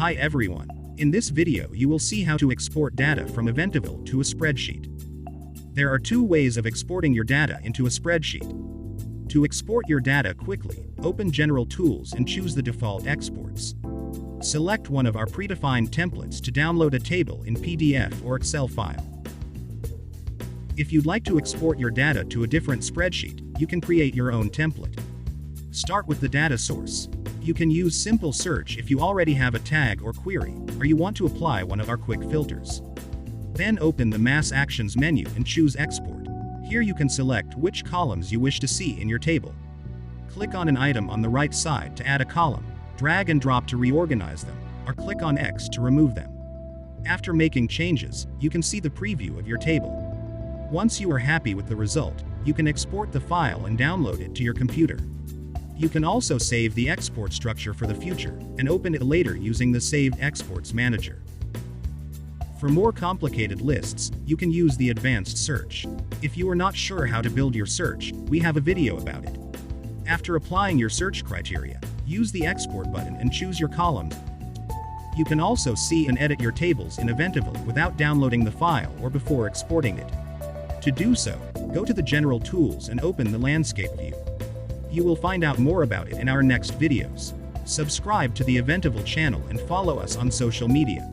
Hi everyone. In this video you will see how to export data from Eventable to a spreadsheet. There are two ways of exporting your data into a spreadsheet. To export your data quickly, open General Tools and choose the default exports. Select one of our predefined templates to download a table in PDF or Excel file. If you'd like to export your data to a different spreadsheet, you can create your own template. Start with the data source. You can use simple search if you already have a tag or query, or you want to apply one of our quick filters. Then open the Mass Actions menu and choose Export. Here you can select which columns you wish to see in your table. Click on an item on the right side to add a column, drag and drop to reorganize them, or click on X to remove them. After making changes, you can see the preview of your table. Once you are happy with the result, you can export the file and download it to your computer. You can also save the export structure for the future, and open it later using the Saved Exports Manager. For more complicated lists, you can use the advanced search. If you are not sure how to build your search, we have a video about it. After applying your search criteria, use the Export button and choose your columns. You can also see and edit your tables in Eventable without downloading the file or before exporting it. To do so, go to the General Tools and open the Landscape view. You will find out more about it in our next videos. Subscribe to the Eventable channel and follow us on social media.